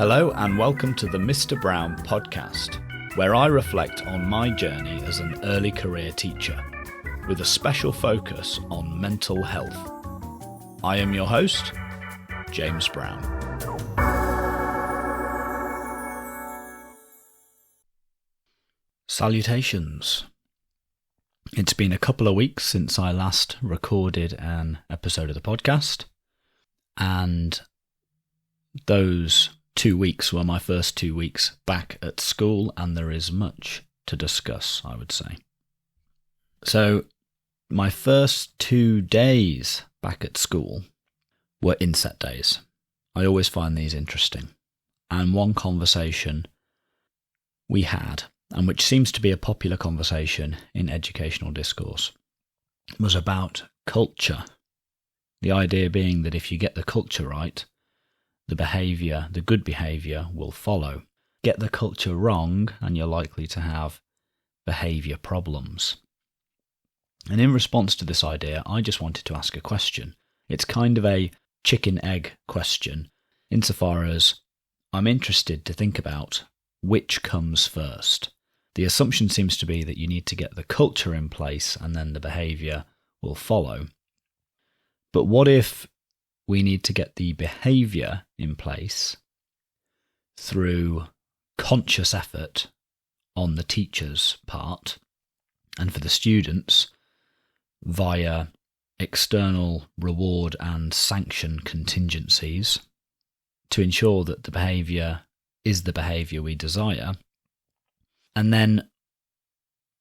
Hello and welcome to the Mr. Brown podcast, where I reflect on my journey as an early career teacher, with a special focus on mental health. I am your host, James Brown. Salutations. It's been a couple of weeks since I last recorded an episode of the podcast, and those 2 weeks were my first 2 weeks back at school, and there is much to discuss, I would say. So, my first 2 days back at school were inset days. I always find these interesting. And one conversation we had, and which seems to be a popular conversation in educational discourse, was about culture. The idea being that if you get the culture right, the good behaviour will follow. Get the culture wrong and you're likely to have behaviour problems. And in response to this idea, I just wanted to ask a question. It's kind of a chicken-egg question, insofar as I'm interested to think about which comes first. The assumption seems to be that you need to get the culture in place and then the behaviour will follow. But what if we need to get the behaviour in place through conscious effort on the teacher's part, and for the students via external reward and sanction contingencies to ensure that the behaviour is the behaviour we desire? And then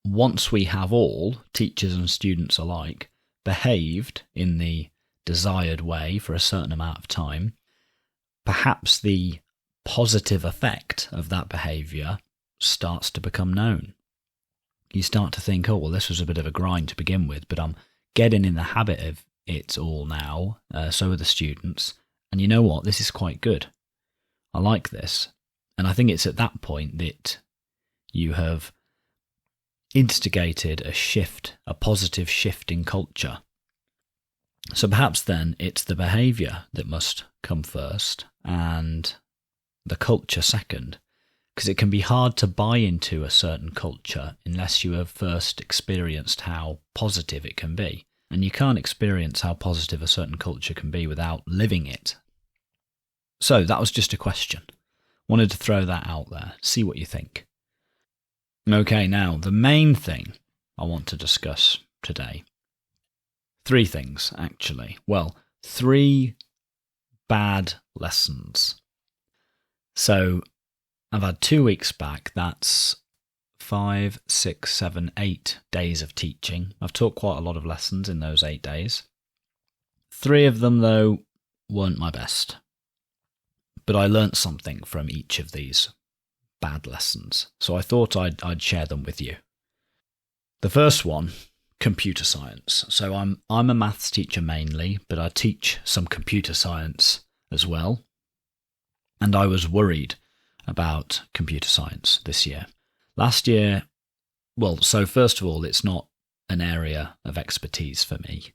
once we have all, teachers and students alike, behaved in the desired way for a certain amount of time, perhaps the positive effect of that behaviour starts to become known. You start to think, oh, well, this was a bit of a grind to begin with, but I'm getting in the habit of it all now, so are the students, and you know what, this is quite good. I like this. And I think it's at that point that you have instigated a positive shift in culture. So perhaps then it's the behaviour that must come first and the culture second, because it can be hard to buy into a certain culture unless you have first experienced how positive it can be. And you can't experience how positive a certain culture can be without living it. So that was just a question. Wanted to throw that out there, see what you think. Okay, now the main thing I want to discuss today. 3 things, actually. Well, 3 bad lessons. So, I've had 2 weeks back. That's 5, 6, 7, 8 days of teaching. I've taught quite a lot of lessons in those 8 days. 3 of them, though, weren't my best. But I learnt something from each of these bad lessons. So I thought I'd share them with you. The first one, computer science. So I'm a maths teacher mainly, but I teach some computer science as well. And I was worried about computer science this year. Last year, so first of all, it's not an area of expertise for me.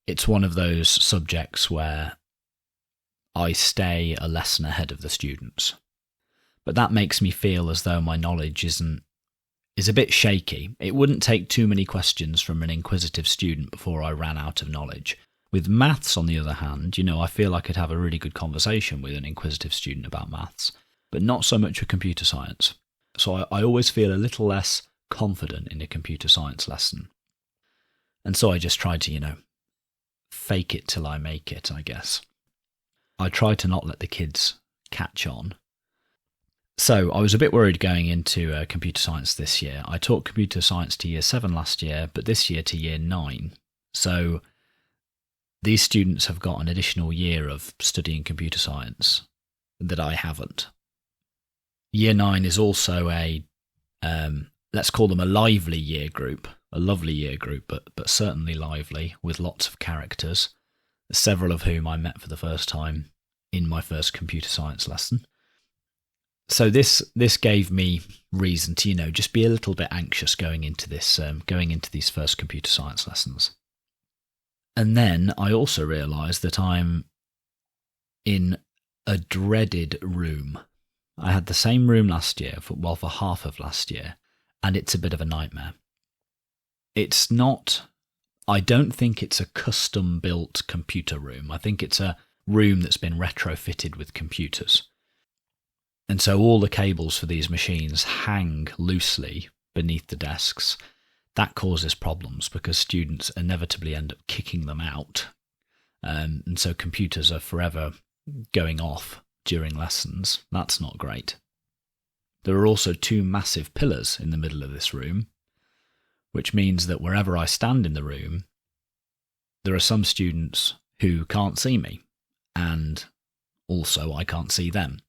It's one of those subjects where I stay a lesson ahead of the students. But that makes me feel as though my knowledge is a bit shaky. It wouldn't take too many questions from an inquisitive student before I ran out of knowledge. With maths, on the other hand, I feel I could have a really good conversation with an inquisitive student about maths, but not so much with computer science. So I always feel a little less confident in a computer science lesson. And so I just try to, fake it till I make it, I guess. I try to not let the kids catch on. So I was a bit worried going into computer science this year. I taught computer science to year 7 last year, but this year to year 9. So these students have got an additional year of studying computer science that I haven't. Year 9 is also let's call them a lively year group, a lovely year group, but certainly lively, with lots of characters, several of whom I met for the first time in my first computer science lesson. So this gave me reason to, just be a little bit anxious going into these first computer science lessons. And then I also realised that I'm in a dreaded room. I had the same room last year, for half of last year, and it's a bit of a nightmare. I don't think it's a custom-built computer room. I think it's a room that's been retrofitted with computers. And so all the cables for these machines hang loosely beneath the desks. That causes problems because students inevitably end up kicking them out. And so computers are forever going off during lessons. That's not great. There are also 2 massive pillars in the middle of this room, which means that wherever I stand in the room, there are some students who can't see me, and also I can't see them.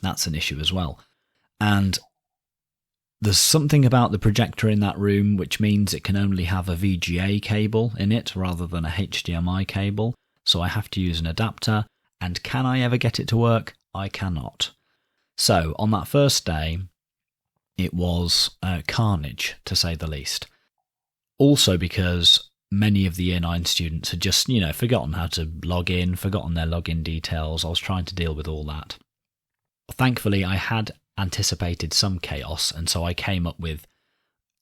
That's an issue as well. And there's something about the projector in that room which means it can only have a VGA cable in it rather than a HDMI cable, so I have to use an adapter, and can I ever get it to work? I cannot. So on that first day, it was carnage, to say the least. Also because many of the Year 9 students had just, forgotten how to log in, forgotten their login details. I was trying to deal with all that. Thankfully, I had anticipated some chaos, and so I came up with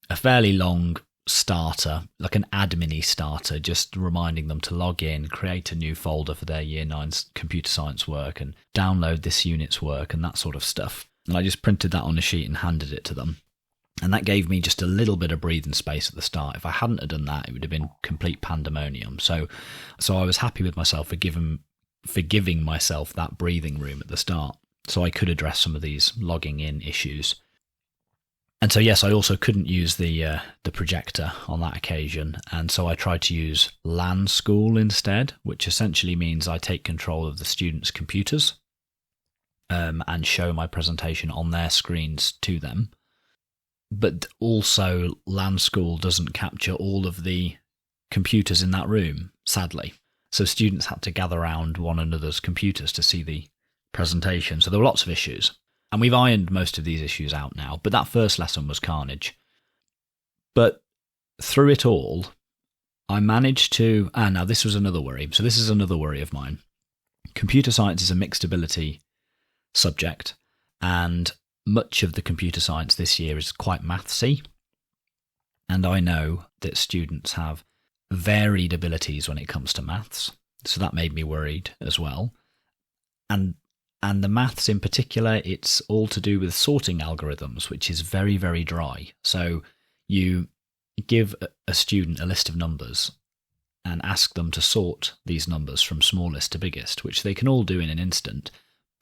a fairly long starter, like an admin-y starter, just reminding them to log in, create a new folder for their Year 9's computer science work, and download this unit's work, and that sort of stuff. And I just printed that on a sheet and handed it to them. And that gave me just a little bit of breathing space at the start. If I hadn't have done that, it would have been complete pandemonium. So I was happy with myself for giving myself that breathing room at the start, so I could address some of these logging in issues. And so, yes, I also couldn't use the projector on that occasion, and so I tried to use LAN school instead, which essentially means I take control of the students' computers and show my presentation on their screens to them. But also, LAN school doesn't capture all of the computers in that room, sadly. So students had to gather around one another's computers to see the presentation. So there were lots of issues. And we've ironed most of these issues out now. But that first lesson was carnage. But through it all, I managed to... now this was another worry. So this is another worry of mine. Computer science is a mixed ability subject, and much of the computer science this year is quite mathsy. And I know that students have varied abilities when it comes to maths. So that made me worried as well. And the maths in particular, it's all to do with sorting algorithms, which is very, very dry. So you give a student a list of numbers and ask them to sort these numbers from smallest to biggest, which they can all do in an instant.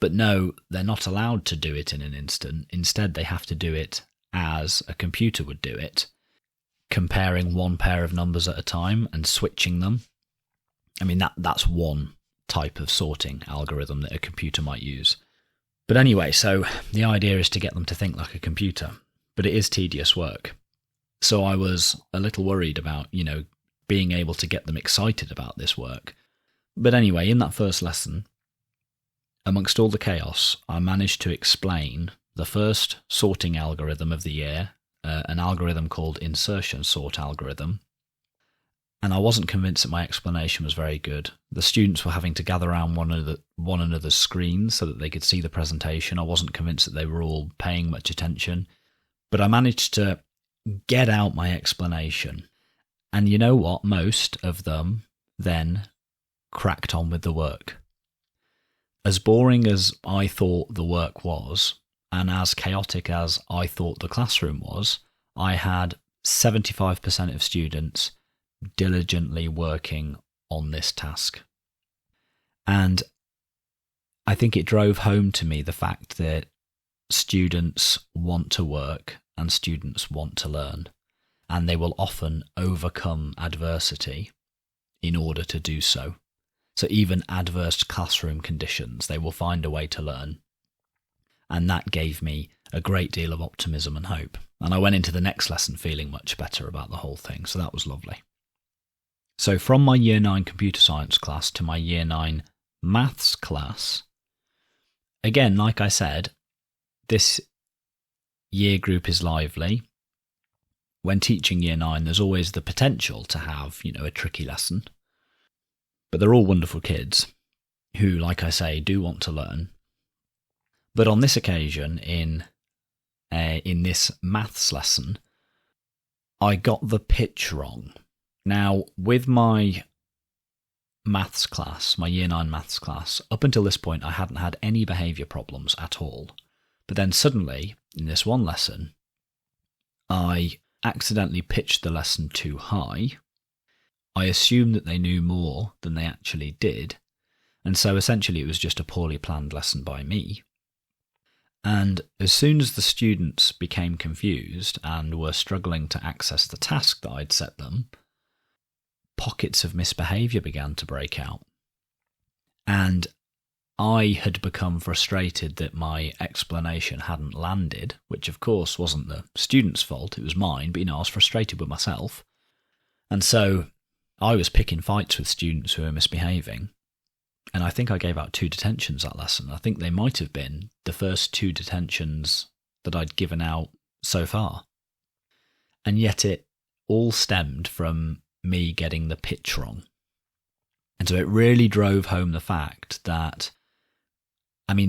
But no, they're not allowed to do it in an instant. Instead, they have to do it as a computer would do it, comparing one pair of numbers at a time and switching them. I mean, that's one type of sorting algorithm that a computer might use. But anyway, so the idea is to get them to think like a computer, but it is tedious work. So I was a little worried about, being able to get them excited about this work. But anyway, in that first lesson, amongst all the chaos, I managed to explain the first sorting algorithm of the year, an algorithm called insertion sort algorithm. And I wasn't convinced that my explanation was very good. The students were having to gather around one another's screens so that they could see the presentation. I wasn't convinced that they were all paying much attention. But I managed to get out my explanation. And you know what? Most of them then cracked on with the work. As boring as I thought the work was, and as chaotic as I thought the classroom was, I had 75% of students diligently working on this task. And I think it drove home to me the fact that students want to work and students want to learn, and they will often overcome adversity in order to do so. So even adverse classroom conditions, they will find a way to learn. And that gave me a great deal of optimism and hope. And I went into the next lesson feeling much better about the whole thing, so that was lovely. So from my Year 9 computer science class to my Year 9 maths class, again, like I said, this year group is lively. When teaching Year 9, there's always the potential to have, a tricky lesson. But they're all wonderful kids. who, like I say, do want to learn. But on this occasion, in this maths lesson, I got the pitch wrong. Now, with my maths class, my year 9 maths class, up until this point I hadn't had any behaviour problems at all. But then suddenly, in this one lesson, I accidentally pitched the lesson too high. I assumed that they knew more than they actually did, and so essentially it was just a poorly planned lesson by me. And as soon as the students became confused and were struggling to access the task that I'd set them, pockets of misbehaviour began to break out. And I had become frustrated that my explanation hadn't landed, which of course wasn't the student's fault, it was mine, but I was frustrated with myself. And so I was picking fights with students who were misbehaving, and I think I gave out 2 detentions that lesson. I think they might have been the first 2 detentions that I'd given out so far. And yet it all stemmed from me getting the pitch wrong. And so it really drove home the fact that,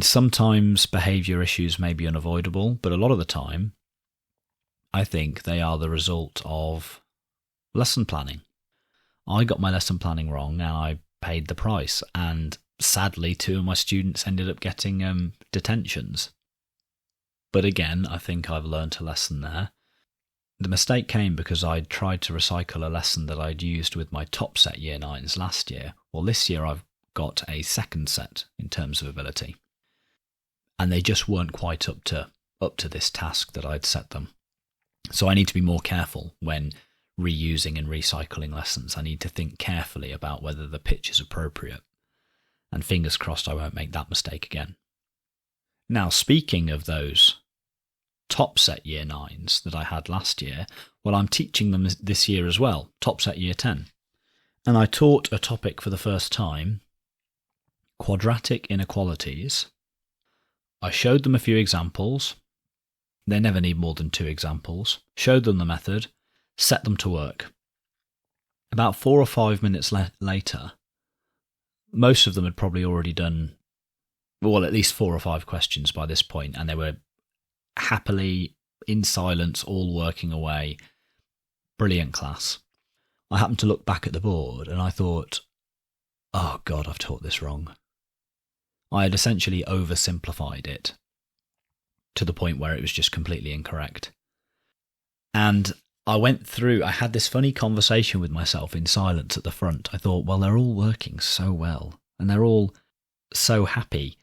sometimes behaviour issues may be unavoidable, but a lot of the time, I think they are the result of lesson planning. I got my lesson planning wrong and I paid the price, and sadly 2 of my students ended up getting detentions. But again, I think I've learned a lesson there. The mistake came because I'd tried to recycle a lesson that I'd used with my top set year 9s last year. Well, this year I've got a second set in terms of ability, and they just weren't quite up to this task that I'd set them. So I need to be more careful when reusing and recycling lessons. I need to think carefully about whether the pitch is appropriate, and fingers crossed I won't make that mistake again. Now, speaking of those top set year 9s that I had last year, well, I'm teaching them this year as well, top set year 10. And I taught a topic for the first time, quadratic inequalities. I showed them a few examples. They never need more than 2 examples. Showed them the method, set them to work. About 4 or 5 minutes later, most of them had probably already done, well, at least 4 or 5 questions by this point, and they were happily, in silence, all working away. Brilliant class. I happened to look back at the board and I thought, oh God, I've taught this wrong. I had essentially oversimplified it to the point where it was just completely incorrect. And I had this funny conversation with myself in silence at the front. I thought, well, they're all working so well and they're all so happy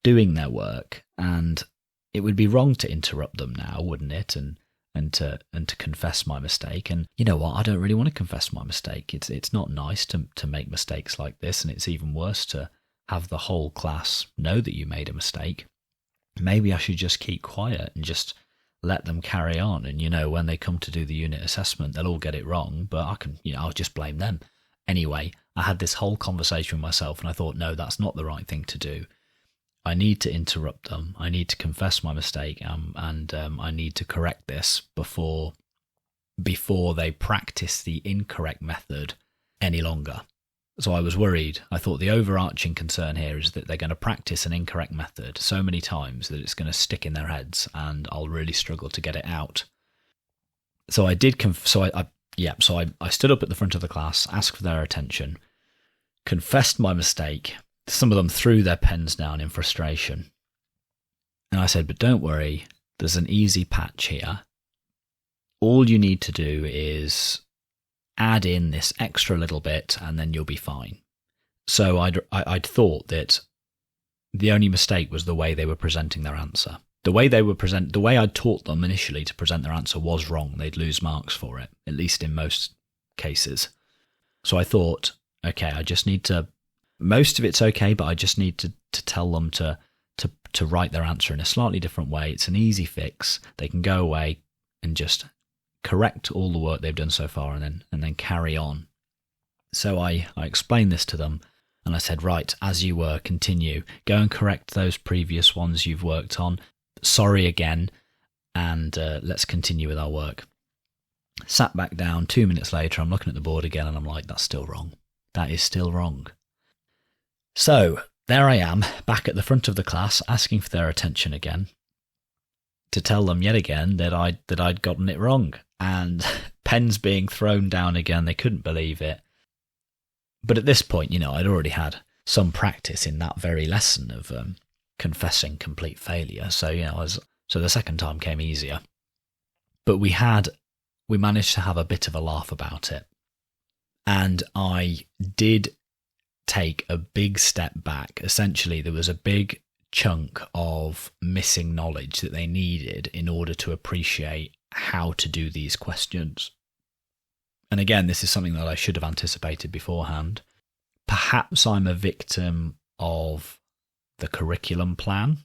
doing their work, and it would be wrong to interrupt them now, wouldn't it? And to confess my mistake. And you know what? I don't really want to confess my mistake. It's not nice to make mistakes like this, and it's even worse to have the whole class know that you made a mistake. Maybe I should just keep quiet and just let them carry on. And when they come to do the unit assessment, they'll all get it wrong, but I'll just blame them. Anyway, I had this whole conversation with myself and I thought, no, that's not the right thing to do. I need to interrupt them. I need to confess my mistake, and I need to correct this before they practice the incorrect method any longer. So I was worried. I thought the overarching concern here is that they're going to practice an incorrect method so many times that it's going to stick in their heads, and I'll really struggle to get it out. So I did. So I stood up at the front of the class, asked for their attention, confessed my mistake. Some of them threw their pens down in frustration. And I said, but don't worry, there's an easy patch here. All you need to do is add in this extra little bit and then you'll be fine. So I'd thought that the only mistake was the way they were presenting their answer. The way I'd taught them initially to present their answer was wrong. They'd lose marks for it, at least in most cases. So I thought, okay, I just need to, most of it's okay, but I just need to tell them to write their answer in a slightly different way. It's an easy fix. They can go away and just correct all the work they've done so far and then carry on. So I explained this to them and I said, right, as you were, continue. Go and correct those previous ones you've worked on. Sorry again, and let's continue with our work. Sat back down. 2 minutes later, I'm looking at the board again and I'm like, that's still wrong. That is still wrong. So there I am, back at the front of the class, asking for their attention again, to tell them yet again that I'd gotten it wrong, and pens being thrown down again. They couldn't believe it. But at this point, I'd already had some practice in that very lesson of confessing complete failure. So, so the second time came easier. But we managed to have a bit of a laugh about it. And I did take a big step back. Essentially, there was a big chunk of missing knowledge that they needed in order to appreciate how to do these questions. And again, this is something that I should have anticipated beforehand. Perhaps I'm a victim of the curriculum plan.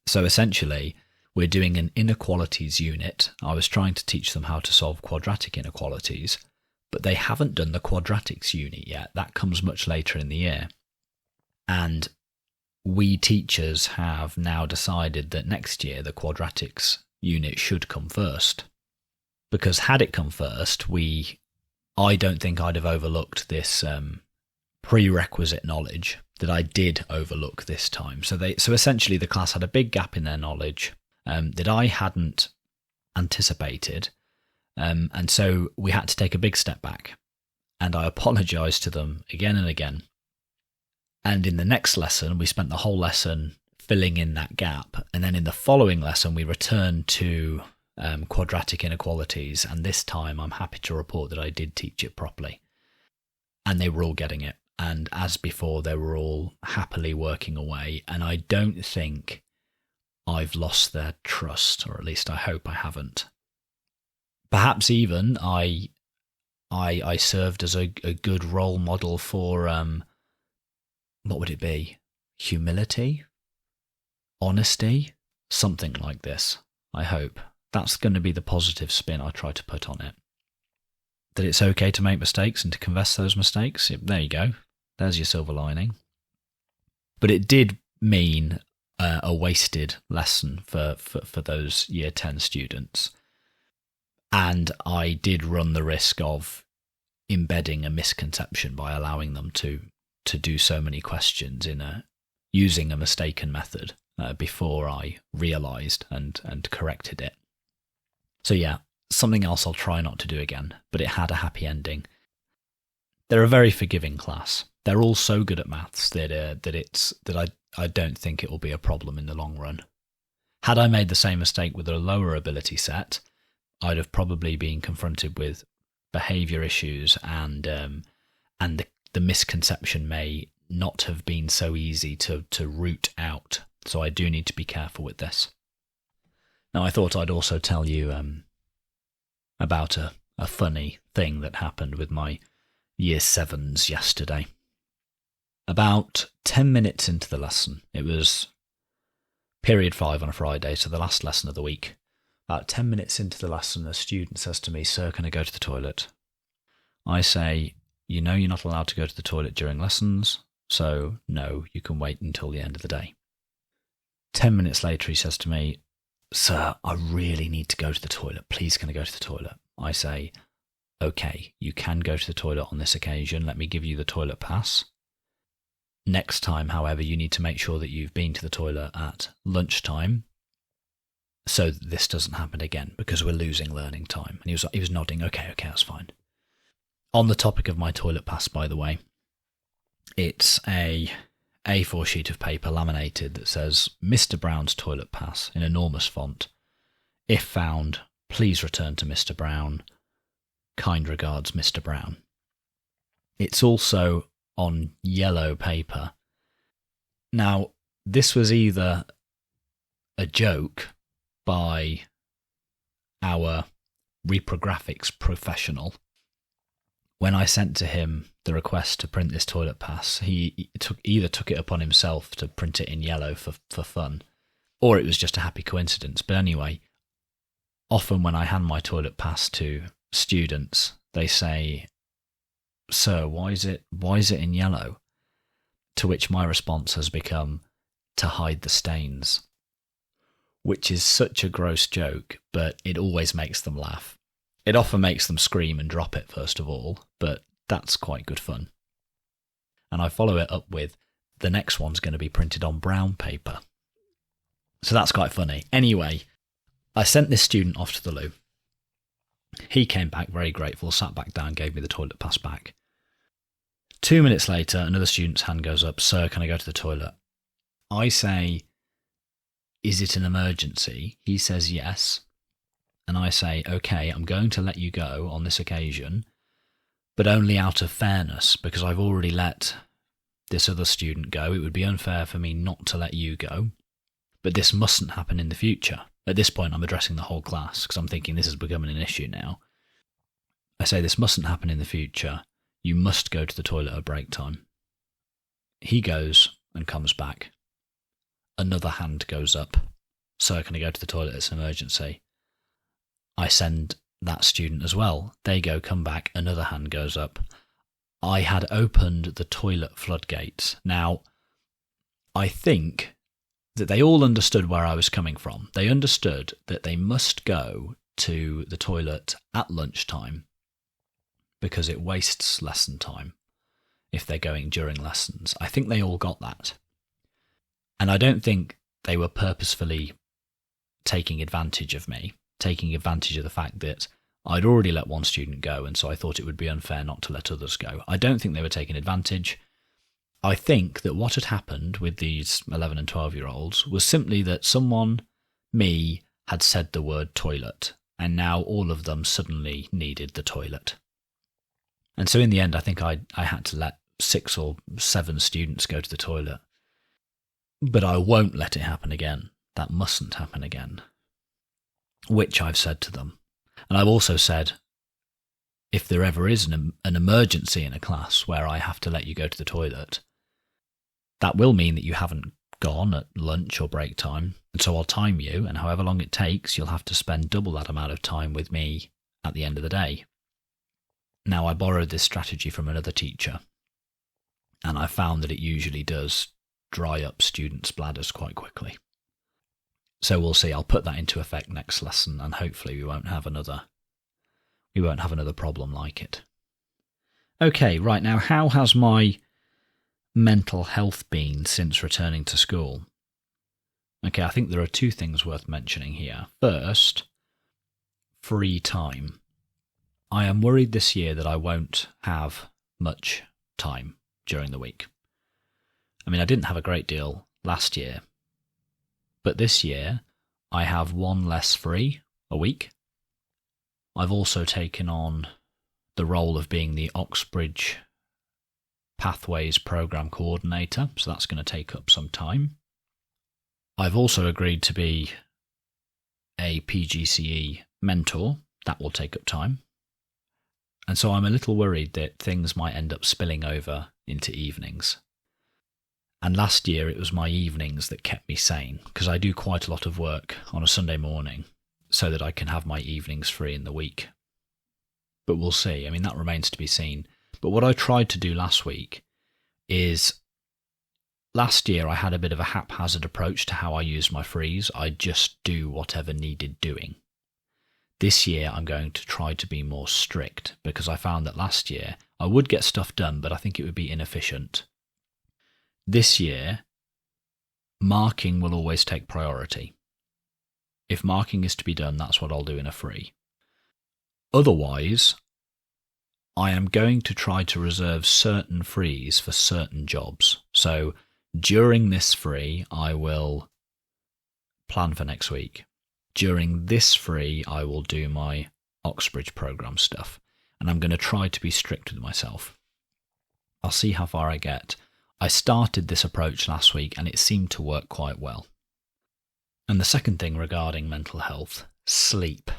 So essentially, we're doing an inequalities unit. I was trying to teach them how to solve quadratic inequalities, but they haven't done the quadratics unit yet. That comes much later in the year. And we teachers have now decided that next year the quadratics unit should come first. Because had it come first, I don't think I'd have overlooked this prerequisite knowledge that I did overlook this time. So essentially the class had a big gap in their knowledge that I hadn't anticipated. And so we had to take a big step back. And I apologised to them again and again. And in the next lesson, we spent the whole lesson filling in that gap. And then in the following lesson, we returned to quadratic inequalities. And this time, I'm happy to report that I did teach it properly. And they were all getting it. And as before, they were all happily working away. And I don't think I've lost their trust, or at least I hope I haven't. Perhaps even I served as a good role model for, what would it be? Humility? Honesty? Something like this, I hope. That's going to be the positive spin I try to put on it. That it's okay to make mistakes and to confess those mistakes. There you go. There's your silver lining. But it did mean a wasted lesson for those Year 10 students. And I did run the risk of embedding a misconception by allowing them to do so many questions using a mistaken method before I realised and corrected it. So yeah, something else I'll try not to do again, but it had a happy ending. They're a very forgiving class. They're all so good at maths that I don't think it will be a problem in the long run. Had I made the same mistake with a lower ability set, I'd have probably been confronted with behaviour issues, and the misconception may not have been so easy to root out. So I do need to be careful with this. Now, I thought I'd also tell you about a funny thing that happened with my Year 7s yesterday. About 10 minutes into the lesson, it was period 5 on a Friday, so the last lesson of the week. About 10 minutes into the lesson, a student says to me, "Sir, can I go to the toilet?" I say, "You know you're not allowed to go to the toilet during lessons, so no, you can wait until the end of the day." 10 minutes later, he says to me, "Sir, I really need to go to the toilet. Please, can I go to the toilet?" I say, "Okay, you can go to the toilet on this occasion. Let me give you the toilet pass. Next time, however, you need to make sure that you've been to the toilet at lunchtime so that this doesn't happen again, because we're losing learning time." And he was nodding, okay, that's fine. On the topic of my toilet pass, by the way, it's a A4 sheet of paper laminated that says Mr. Brown's toilet pass in enormous font. If found, please return to Mr. Brown. Kind regards, Mr. Brown. It's also on yellow paper. Now, this was either a joke by our reprographics professional. When I sent to him the request to print this toilet pass, he either took it upon himself to print it in yellow for fun, or it was just a happy coincidence. But anyway, often when I hand my toilet pass to students, they say, "Sir, why is it in yellow?" To which my response has become, "To hide the stains." Which is such a gross joke, but it always makes them laugh. It often makes them scream and drop it first of all, but that's quite good fun. And I follow it up with, the next one's going to be printed on brown paper. So that's quite funny. Anyway, I sent this student off to the loo. He came back very grateful, sat back down, gave me the toilet pass back. 2 minutes later, another student's hand goes up. Sir, can I go to the toilet? I say, is it an emergency? He says yes. And I say, okay, I'm going to let you go on this occasion, but only out of fairness, because I've already let this other student go. It would be unfair for me not to let you go, but this mustn't happen in the future. At this point, I'm addressing the whole class because I'm thinking this is becoming an issue now. I say this mustn't happen in the future. You must go to the toilet at break time. He goes and comes back. Another hand goes up. Sir, can I go to the toilet? It's an emergency. I send that student as well. They go, come back. Another hand goes up. I had opened the toilet floodgates. Now, I think that they all understood where I was coming from. They understood that they must go to the toilet at lunchtime because it wastes lesson time if they're going during lessons. I think they all got that. And I don't think they were purposefully taking advantage of me, taking advantage of the fact that I'd already let one student go, and so I thought it would be unfair not to let others go. I don't think they were taking advantage. I think that what had happened with these 11 and 12-year-olds was simply that someone, me, had said the word toilet, and now all of them suddenly needed the toilet. And so in the end, I think I had to let 6 or 7 students go to the toilet. But I won't let it happen again. That mustn't happen again. Which I've said to them. And I've also said, if there ever is an emergency in a class where I have to let you go to the toilet, that will mean that you haven't gone at lunch or break time. And so I'll time you, and however long it takes, you'll have to spend double that amount of time with me at the end of the day. Now, I borrowed this strategy from another teacher, and I found that it usually does dry up students' bladders quite quickly. So we'll see. I'll put that into effect next lesson, and hopefully we won't have another problem like it. Okay, right now, how has my mental health been since returning to school? Okay, I think there are 2 things worth mentioning here. First, free time. I am worried this year that I won't have much time during the week. I mean, I didn't have a great deal last year, but this year I have 1 less free a week. I've also taken on the role of being the Oxbridge Pathways Programme Coordinator, so that's going to take up some time. I've also agreed to be a PGCE mentor. That will take up time. And so I'm a little worried that things might end up spilling over into evenings. And last year it was my evenings that kept me sane, because I do quite a lot of work on a Sunday morning so that I can have my evenings free in the week. But we'll see. I mean, that remains to be seen. But what I tried to do last week is, last year I had a bit of a haphazard approach to how I used my frees. I'd just do whatever needed doing. This year I'm going to try to be more strict, because I found that last year I would get stuff done, but I think it would be inefficient. This year, marking will always take priority. If marking is to be done, that's what I'll do in a free. Otherwise, I am going to try to reserve certain frees for certain jobs. So during this free, I will plan for next week. During this free, I will do my Oxbridge programme stuff, and I'm going to try to be strict with myself. I'll see how far I get. I started this approach last week, and it seemed to work quite well. And the second thing regarding mental health, sleep.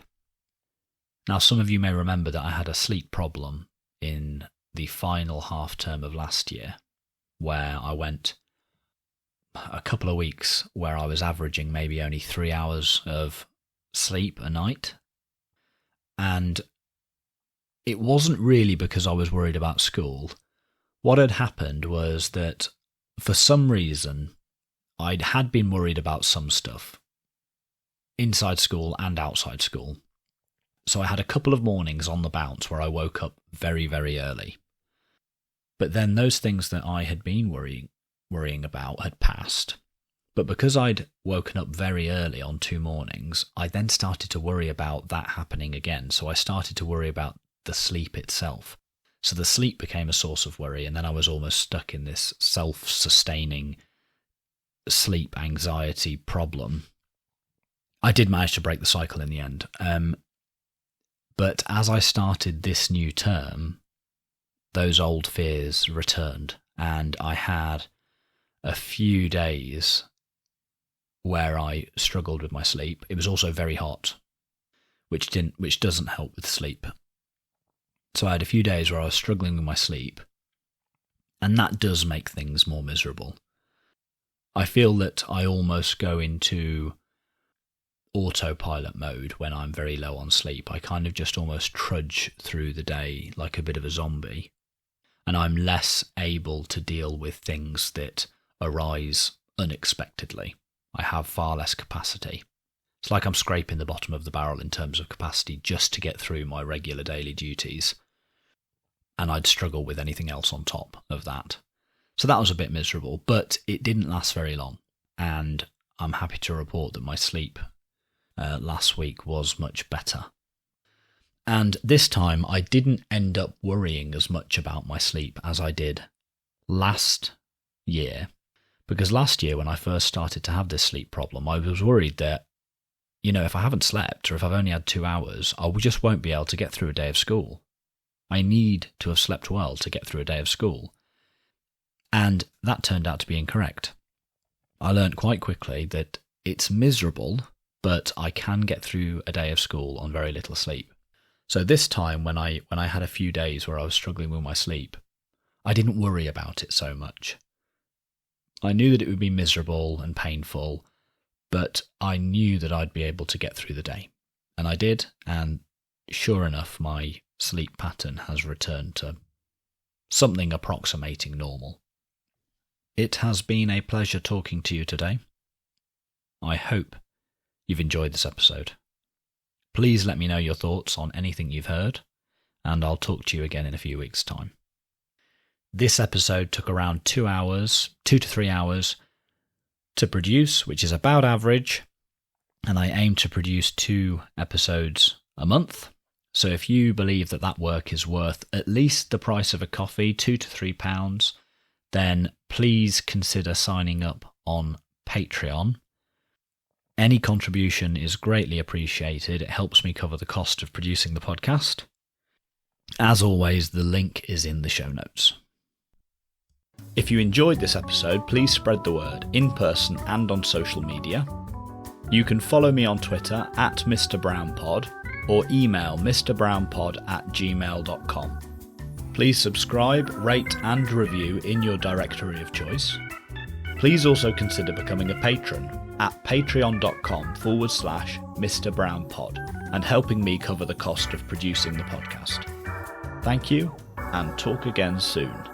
Now, some of you may remember that I had a sleep problem in the final half term of last year, where I went a couple of weeks where I was averaging maybe only 3 hours of sleep a night. And it wasn't really because I was worried about school. What had happened was that for some reason I had been worried about some stuff inside school and outside school. So I had a couple of mornings on the bounce where I woke up very, very early. But then those things that I had been worrying worrying about had passed. But because I'd woken up very early on 2 mornings, I then started to worry about that happening again. So I started to worry about the sleep itself. So the sleep became a source of worry, and then I was almost stuck in this self-sustaining sleep anxiety problem. I did manage to break the cycle in the end. But as I started this new term, those old fears returned, and I had a few days where I struggled with my sleep. It was also very hot, which doesn't help with sleep. So I had a few days where I was struggling with my sleep, and that does make things more miserable. I feel that I almost go into autopilot mode when I'm very low on sleep. I kind of just almost trudge through the day like a bit of a zombie, and I'm less able to deal with things that arise unexpectedly. I have far less capacity. It's like I'm scraping the bottom of the barrel in terms of capacity just to get through my regular daily duties, and I'd struggle with anything else on top of that. So that was a bit miserable, but it didn't last very long, and I'm happy to report that my sleep last week was much better. And this time I didn't end up worrying as much about my sleep as I did last year. Because last year when I first started to have this sleep problem, I was worried that, if I haven't slept or if I've only had 2 hours, I just won't be able to get through a day of school. I need to have slept well to get through a day of school. And that turned out to be incorrect. I learned quite quickly that it's miserable, but I can get through a day of school on very little sleep. So this time when I had a few days where I was struggling with my sleep, I didn't worry about it so much. I knew that it would be miserable and painful, but I knew that I'd be able to get through the day. And I did, and sure enough, my sleep pattern has returned to something approximating normal. It has been a pleasure talking to you today. I hope you've enjoyed this episode. Please let me know your thoughts on anything you've heard, and I'll talk to you again in a few weeks' time. This episode took around 2 to 3 hours to produce, which is about average, and I aim to produce 2 episodes a month. So if you believe that work is worth at least the price of a coffee, £2 to £3, then please consider signing up on Patreon. Any contribution is greatly appreciated. It helps me cover the cost of producing the podcast. As always, the link is in the show notes. If you enjoyed this episode, please spread the word in person and on social media. You can follow me on Twitter at MrBrownPod or email mrbrownpod@gmail.com. Please subscribe, rate and review in your directory of choice. Please also consider becoming a patron at patreon.com/MrBrownPod and helping me cover the cost of producing the podcast. Thank you, and talk again soon.